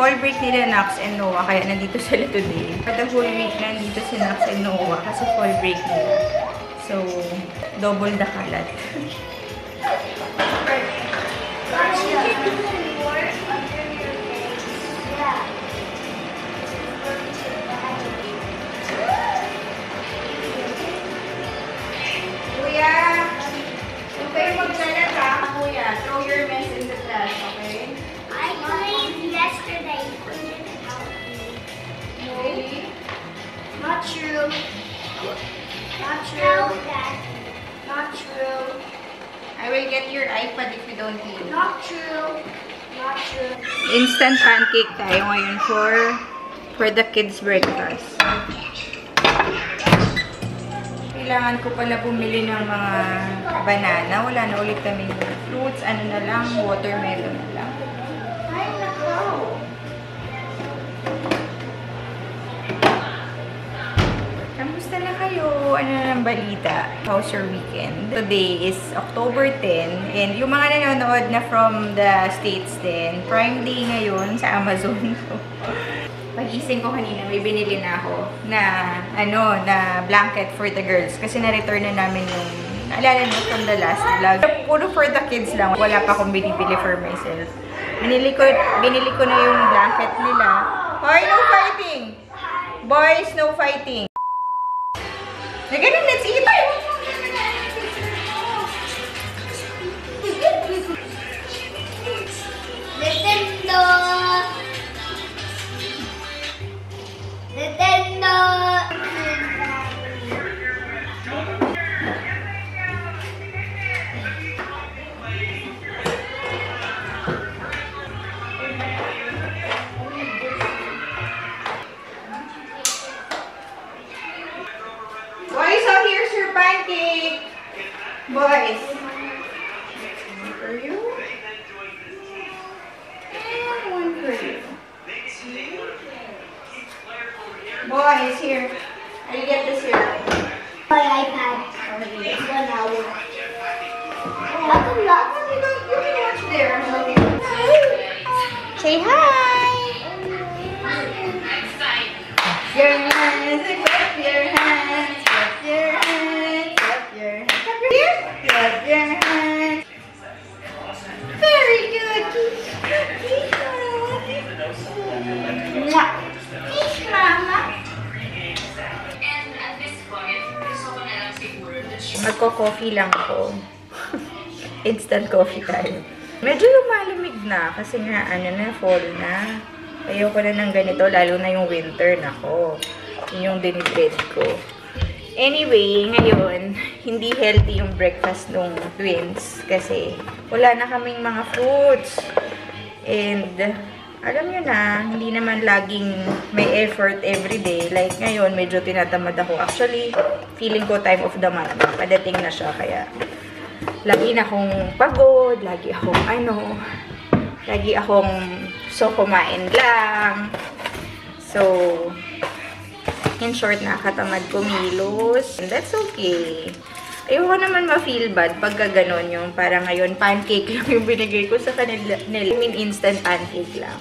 fall break nila Nax and Noah, kaya nandito sila today. At the whole week nandito si Nax and Noah kasi fall break nila. So, double the kalat. Kuya, kung kayo magkalat ha, kuya, throw your mess in the trash, okay? I cleaned yesterday. You didn't help me. Really? Not true. Not true. Not true. I will get your iPad if you don't clean. Not true. Not true. Instant pancake tayo ngayon for the kids' breakfast. Kailangan ko pala bumili ng mga banana. Wala na ulit kami fruits. Ano na lang, watermelon na lang. Ay, nakaw! Kamusta na kayo? Ano na ng balita? How's your weekend? Today is October 10 and yung mga nanonood na from the States din, Prime Day ngayon sa Amazon. Pag-ising ko kanina, may binili na ako na, na blanket for the girls. Kasi na-return na namin yung, naalala niyo from the last vlog. Puro for the kids lang. Wala pa akong binibili for myself. Binili ko na yung blanket nila. Hoy, no fighting! Boys, no fighting! Na ganun, let's eat! Nintendo! Nintendo! Boys, so here's your pancake! Boys! One for you. And one for you. Boys, here. I'll get this here. My iPad. Okay. 1 hour. You can watch there. Say hi! Your hands, clap your hands, clap your hands, clap your hands. Clap your hands. Clap your hands. Very good. Mwah. Kiss, Mama. Magko-coffee lang ako. Instant coffee tayo. Medyo lumalamig na kasi nga fall na. Ayoko na ng ganito, lalo na yung winter nako. Yun yung dinidread ko. Anyway, ngayon, hindi healthy yung breakfast ng twins kasi wala na kaming mga fruits. And alam nyo na, hindi naman laging may effort everyday. Like ngayon, medyo tinatamad ako. Actually, feeling ko time of the month. Padating na siya, kaya lagi na akong pagod, lagi akong kumain lang. So, in short, nakatamad kumilos. And that's okay. Ayoko naman ma-feel bad pagka ganon yung parang ngayon, pancake lang yung binigay ko sa kanila. I mean, instant pancake lang.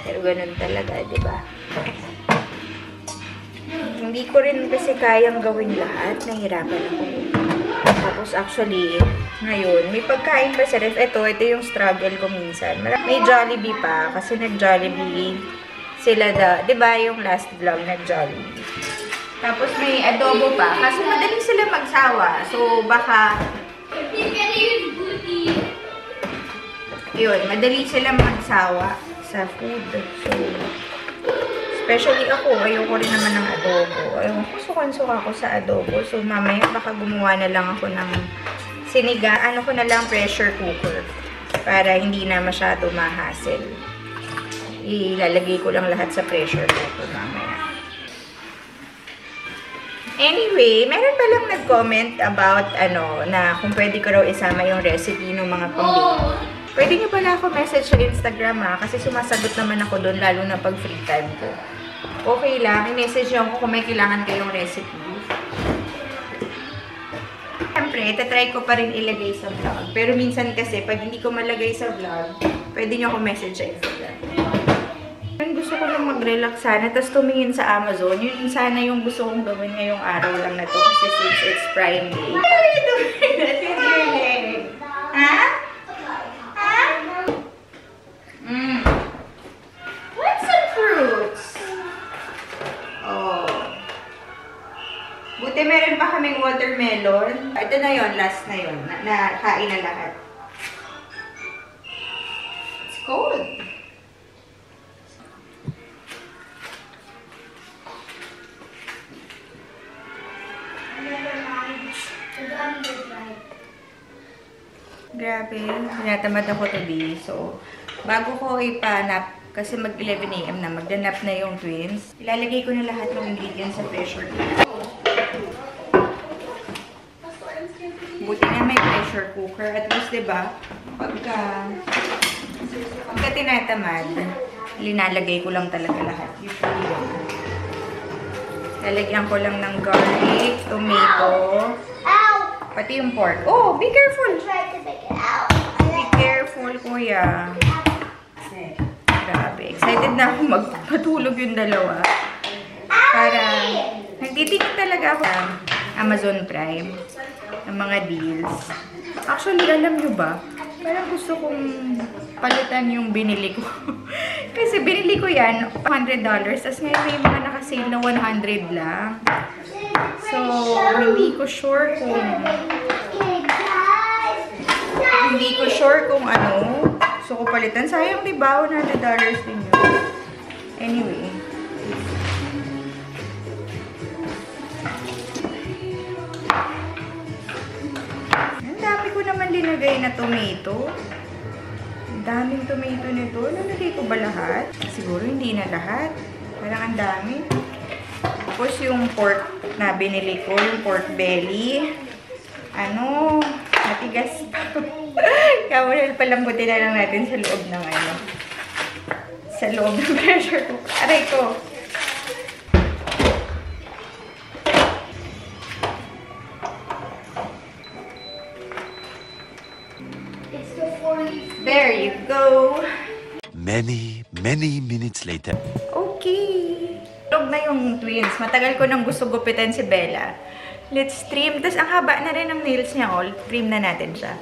Pero ganon talaga, di ba? Hindi ko rin kasi kayang gawin lahat. Nahihirapan ako. Tapos actually, ngayon, may pagkain pa sa ref. Ito yung struggle ko minsan. May Jollibee pa, kasi nag-Jollibee sila di ba yung last vlog nag-Jollibee. Tapos may adobo pa, kasi madaling sila magsawa. So, baka yun, madali sila magsawa sa food. So, especially ako, ayoko rin naman ng adobo. Sukan-suka ako sa adobo. So, mamaya baka gumawa na lang ako ng siniga. Ko na lang pressure cooker para hindi na masyado ma-hassle. Ilalagay ko lang lahat sa pressure cooker mamaya. Anyway, meron palang nag-comment about na kung pwede ko raw isama yung recipe ng mga pambili. Pwede nyo pala ako message sa Instagram kasi sumasagot naman ako doon lalo na pag free time ko. Okay lang, i-message nyo ako kung may kailangan kayong recipe. Siyempre, itatry ko pa rin ilagay sa vlog. Pero minsan kasi, pag hindi ko malagay sa vlog, pwede nyo ako message sa Instagram. Gusto ko lang mag-relax sana, tapos tumingin sa Amazon. Yun sana yung gusto kong gawin ngayong araw lang na to kasi since it's Prime Day. What are you doing? That is your leg. Ha? Ha? What's some fruits? Oh. Buti meron pa kaming watermelon. Ito na yon, last na yon. Nakain na lahat. It's cold. Grabe, tinatamad ako today. So, bago ko ipanap, kasi mag 11 AM na, magdanap na yung twins, ilalagay ko na lahat ng ingredients sa pressure cooker. Buti na may pressure cooker. At least, diba, pagka tinatamad, linalagay ko lang talaga lahat. Usually, lalagyan ko lang ng garlic, tomato, pati yung pork. Oh, be careful! Be careful, kuya. Grabe. Excited na ako magpatulog yung dalawa. Para, nagtitingin talaga ako sa Amazon Prime ng mga deals. Actually, alam nyo ba? Parang gusto kong palitan yung binili ko. Kasi binili ko yan, $100. Tapos ngayon may mga nakasale na 100 lang. So, hindi ko sure kung ano. So, ko palitan. Sayang, diba? $100 din yun. Anyway. Ang dami ko naman linagay na tomato. Ang daming tomato nito. Nalagay ko ba lahat? Siguro hindi na lahat. Parang ang dami. Tapos yung pork na binili ko, yung pork belly. Ano, matigas pa. Kaya palambutin na lang natin sa loob ng ano. Sa loob ng pressure cooker. Aray ko. There you go. Many minutes later. Okay. Log na yung twins. Matagal ko nang gusto gupitan si Bella. Let's trim. Tapos ang haba na rin ng nails niya. All trim na natin siya.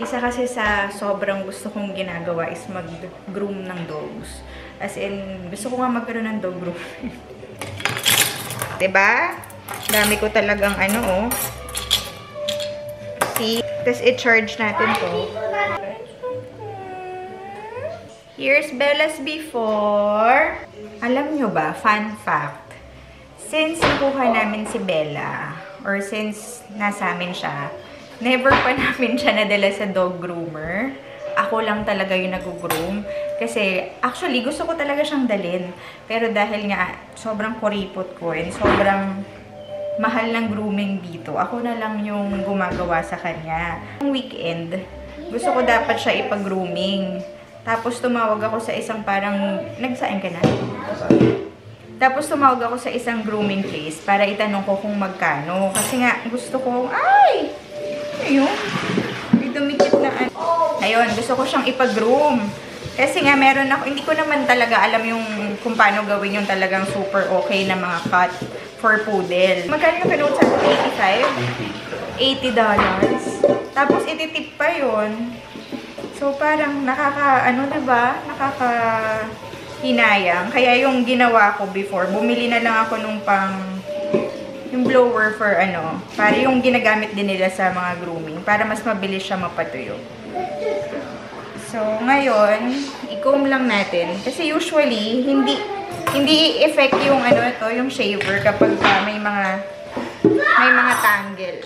Isa kasi sa sobrang gusto kong ginagawa is mag-groom ng dogs. As in, gusto ko nga magkaroon ng dog groom. Diba? Dami ko talagang ano, oh. See? Tapos i-charge natin to. Here's Bella's before. Alam nyo ba, fun fact, since nakuha namin si Bella, or since nasa amin siya, never pa namin siya nadala sa dog groomer. Ako lang talaga yung nag-groom. Kasi, actually, gusto ko talaga siyang dalhin. Pero dahil nga, sobrang kuripot ko and sobrang mahal ng grooming dito, ako na lang yung gumagawa sa kanya. Yung weekend, gusto ko dapat siya ipag-grooming. Tapos tumawag ako sa isang parang, nagsain ka na? Tapos tumawag ako sa isang grooming place para itanong ko kung magkano. Kasi nga, gusto ko, ay! Ayun. May dumikit na ano. Ayun, gusto ko siyang ipag-groom. Kasi nga, meron ako, hindi ko naman talaga alam yung kung paano gawin yung talagang super okay na mga cut for poodle. Magkano yung pinote sa $85? $80. Tapos ititip pa yun. So, parang diba? Nakakahinayang. Kaya yung ginawa ko before, bumili na lang ako nung yung blower for para yung ginagamit din nila sa mga grooming, para mas mabilis siya mapatuyo. So, ngayon, i-comb lang natin. Kasi usually, hindi i-effect yung yung shaver kapag may mga tangle.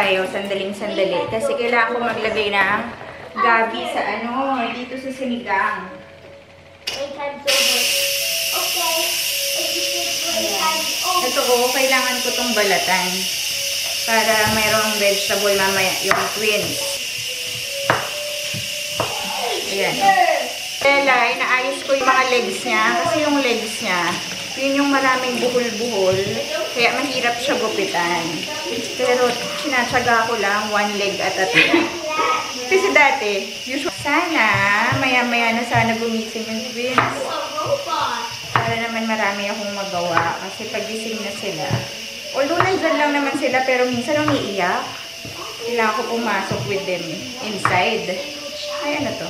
tayo, sandaling-sandali. Kasi kailangan ko maglagay ng gabi sa dito sa sinigang. 8 times over. Okay. Ito kailangan ko tong balatan. Para mayroong vegetable mamaya, yung twins. Ayan. Bella, inaayos ko yung mga legs niya. Kasi yung legs niya, yun yung maraming buhol-buhol. Kaya mahirap siya gupitan. Pero sinatsaga ko lang one leg at a time. Kasi dati, usually, sana, maya-maya na sana gumising yung twins. Para naman marami akong magawa. Kasi pagising na sila. Although nandyan lang naman sila, pero minsan umiiyak. Kailangan ko pumasok with them inside. Ay, ano to?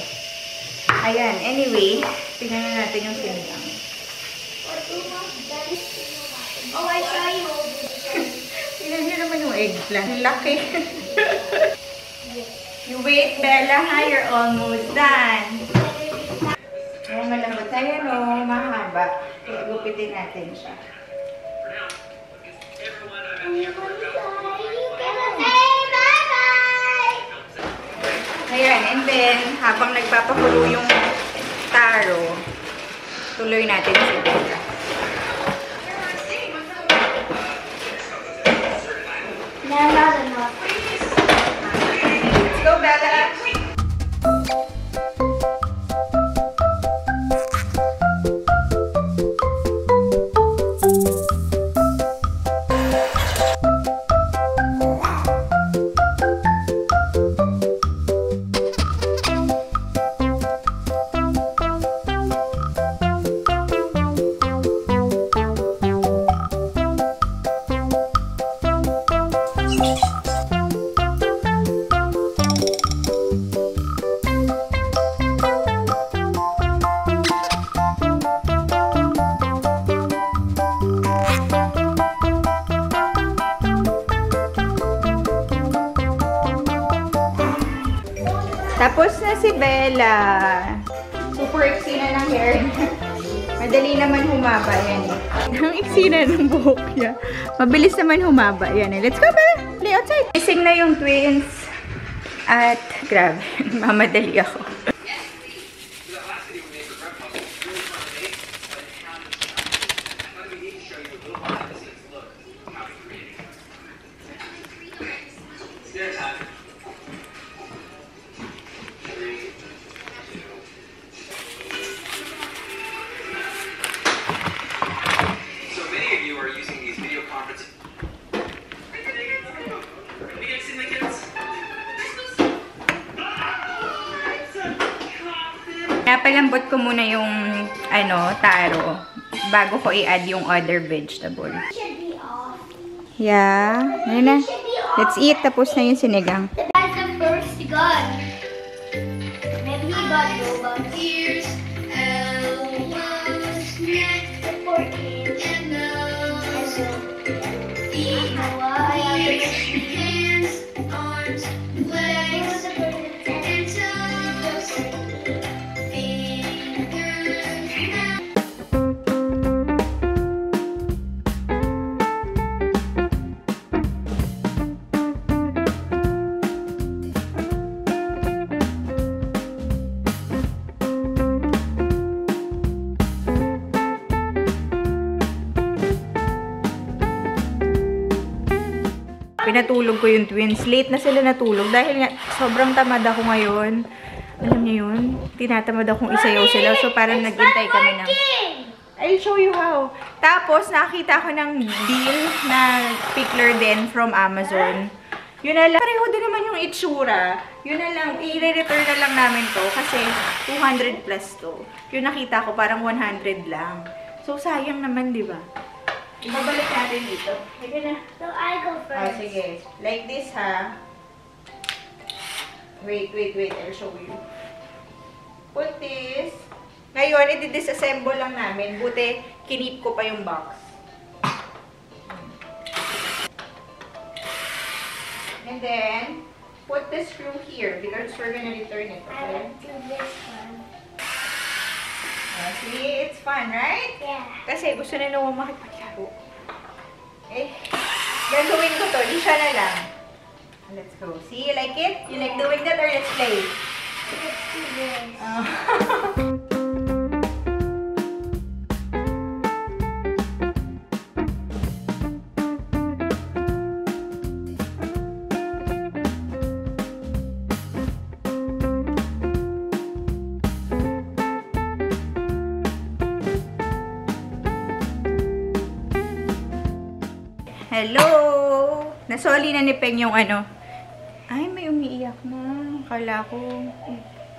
Ayan, anyway, tingnan na natin yung sinigang. Oh, I saw you. Tingnan nyo naman yung eggplant. Laki. You wait, Bella, ha? You're almost done. Ay, malambot tayo, no? Mahaba. Kaya gupitin natin siya. Ayan, and then, habang nagpapakulo yung taro, tuloy natin si Bella. No, not enough. Let's go, Bella! Tapos na si Bella. Super iksi na ng hair niya. Madali naman humaba yan eh. Ang iksi na ng buhok niya. Mabilis naman humaba yan eh. Let's go, Bella! Play outside! Gising na yung twins. At grabe, mamadali ako. Napalambot ko muna yung taro bago ko i-add yung other vegetable. Should be off. Yeah. Ayun na. Let's eat. Tapos na yung sinigang. That's the first gun. Maybe he got robot ears. Elmo's neck. The pork ears. And nose. Feet. Hands. Arms. Legs. And toes. Pinatulog ko yung twins. Late na sila natulog dahil nga sobrang tamad ako ngayon. Alam niyo yun? Tinatamad akong isayaw sila. So parang naghintay kami ng... I'll show you how. Tapos nakita ko ng deal na pickler din from Amazon. Yun na lang. Pareho din naman yung itsura. Yun na lang. I-return na lang namin to kasi 200 plus to. Yung nakita ko parang 100 lang. So sayang naman, di ba? Ibabalik natin dito. Sige na. So I go first. Sige. Like this, ha? Wait. I'll show you. Put this. Ngayon, i-disassemble lang namin. Buti, kinip ko pa yung box. And then, put the screw here because we're gonna return it, I okay? will do this one. See? It's fun, right? Yeah. Kasi gusto na naman makipaglaro. Eh, gagawin ko to. Di siya na lang. Let's go. See, you like it? You like doing that or let's play? Let's do this. Hello! Nasoli na ni Peng yung ano. Ay, may umiiyak na. Akala ko.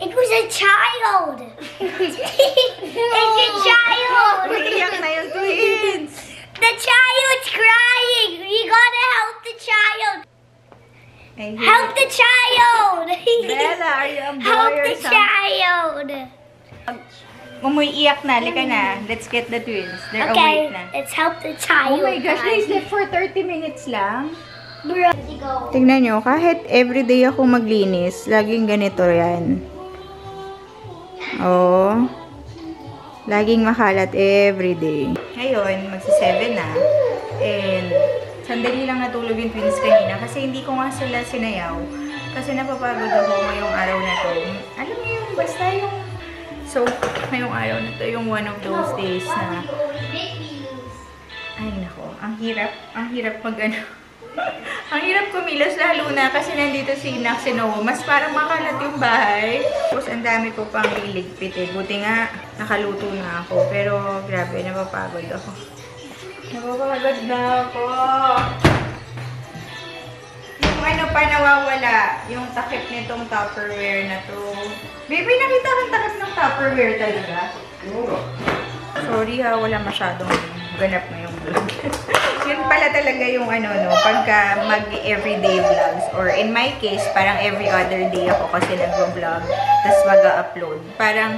It was a child. It's a child. Umiiyak na yung twins. The child's crying. We gotta help the child. Ay, Help the child. Bella, are you a boy Help or the something? child. Umuiyak na. Lika na. Let's get the twins. They're Okay, awake na. let's help the child. Oh my gosh, they slept for 30 minutes lang. Bro, go. Tingnan nyo, kahit everyday ako maglinis, laging ganito yan. Oh. Laging makalat everyday. Ngayon, magsi-7 na. And, sandali lang natulog yung twins kanina kasi hindi ko nga sila sinayaw. Kasi napapagod ako ngayong araw na to. Alam niyo yung basta yung... So, ngayong araw na to, yung one of those days na... Ay, nako. Ang hirap mag-ano. Ang hirap kumilos lalo na kasi nandito si Nak, si Noah. Mas parang makalat yung bahay. Tapos ang dami ko pang liligpit eh. Buti nga nakaluto na ako. Pero grabe, napapagod ako. Napapagod na ako. Yung ano pa nawawala, yung takip nitong Tupperware na to. Baby, nakita kang takip ng Tupperware talaga? Sorry ha, wala masyadong ganap na yung vlog. Yun pala talaga yung ano, no, pagka mag-everyday vlogs. Or in my case, parang every other day ako kasi nag-vlog, tapos mag-upload. Parang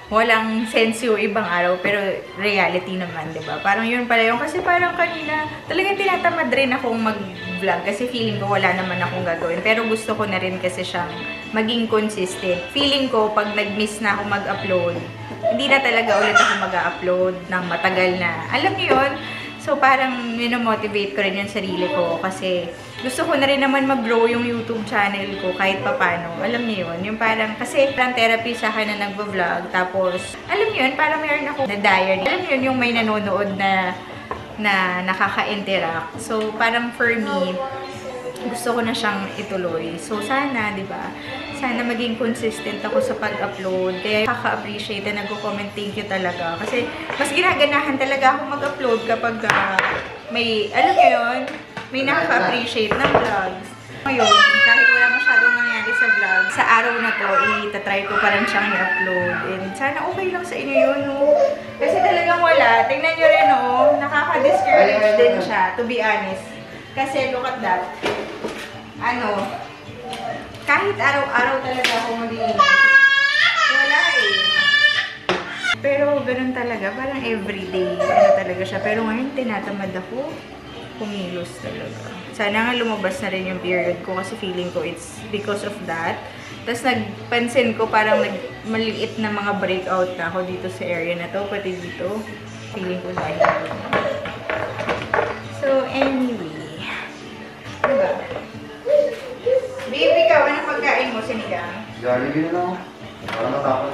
walang sense yung ibang araw, pero reality naman, diba? Parang yun pala yung, kasi parang kanina, talagang tinatamad rin akong mag-vlog kasi feeling ko wala naman akong gagawin. Pero gusto ko na rin kasi siyang maging consistent. Feeling ko, pag nag-miss na ako mag-upload, hindi na talaga ulit ako mag-upload ng matagal na. Alam niyo yun? So, parang minomotivate ko rin yung sarili ko kasi gusto ko na rin naman mag-grow yung YouTube channel ko kahit papano. Alam niyo yun? Yung parang, kasi parang therapy sa akin na nagvo-vlog. Tapos, alam niyo yun? Parang mayroon ako na diary. Alam niyo yun? Yung may nanonood na nakaka-interact. So, parang for me, gusto ko na siyang ituloy. So, sana, di ba? Sana maging consistent ako sa pag-upload. Kaya kaka-appreciate na nagko-comment thank you talaga. Kasi mas ginaganahan talaga ako mag-upload kapag may, alam niyo yun, may nakaka-appreciate ng vlogs. Ngayon, kahit wala masyadong nangyari sa vlog, sa araw na to, itatry ko pa rin siyang i-upload. And sana okay lang sa inyo yun, no? Kasi talagang wala. Tingnan nyo rin, no? Nakaka-discourage din siya, to be honest. Kasi look at that. Ano, kahit araw-araw talaga ako maglinis. Wala eh. Pero ganun talaga, parang everyday, ano talaga siya. Pero ngayon, tinatamad ako. Kumilos talaga. Sana nga lumabas na rin yung period ko kasi feeling ko it's because of that. Tapos nagpansin ko parang maliit na mga breakout na ako dito sa area na to, pati dito. Feeling ko dahil. So, anyway. Diba? Baby, ikaw, anong pagkain mo, sinigang? Jollibee na lang. Parang matapos.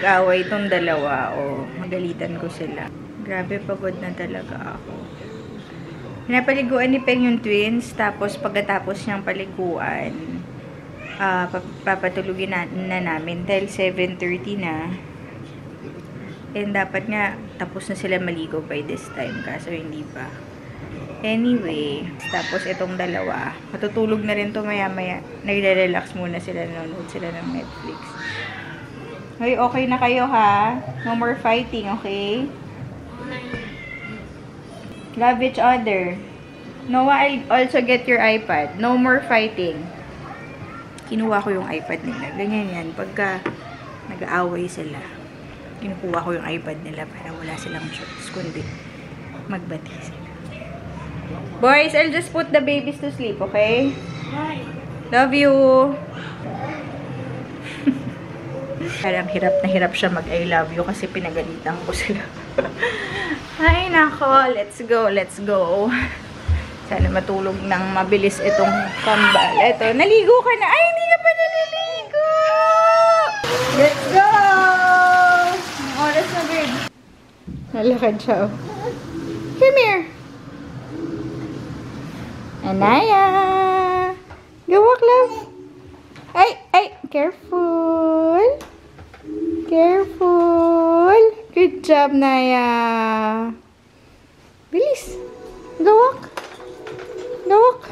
nag-away itong dalawa. O, magalitan ko sila. Grabe, pagod na talaga ako. Pinapaliguan ni Peng yung twins. Tapos, pagkatapos niyang paliguan, papatulugin na namin. Dahil 7:30 na. And dapat nga, tapos na sila maligo by this time. Kaso, hindi pa. Anyway, tapos itong dalawa, matutulog na rin to maya-maya. Nagre-relax muna sila, nanonood sila ng Netflix. Hoy, okay na kayo ha? No more fighting, okay? Love each other. Noah, I'll also get your iPad. No more fighting. Kinuha ko yung iPad nila. Ganyan yan. Pagka nag-aaway sila, kinukuha ko yung iPad nila para wala silang choice, kundi magbati sila. Boys, I'll just put the babies to sleep, okay? Why? Love you! Parang hirap na hirap siya mag-I love you kasi pinagalitan ko sila. Ay, nako. Let's go, let's go. Sana matulog ng mabilis itong kambal. Eto, naligo ka na. Ay, hindi ka pa naliligo! Let's go! Ang oras na, babe. Nalakad siya, oh. Come here! Anaya! Go walk, love! Ay! Ay! Careful! Careful! Good job, Naya! Bilis! Go walk! Go walk!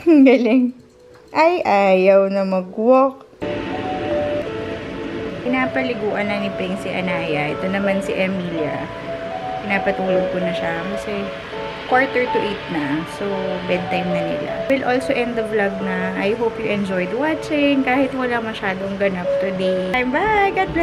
Galing! Ay! Ayaw na mag-walk. Pinapaliguan na ni Peng si Anaya. Ito naman si Emilia. Pinapatulog ko na siya kasi 7:45 na. So, bedtime na nila. We'll also end the vlog na. I hope you enjoyed watching kahit wala masyadong ganap today. Bye! God bless!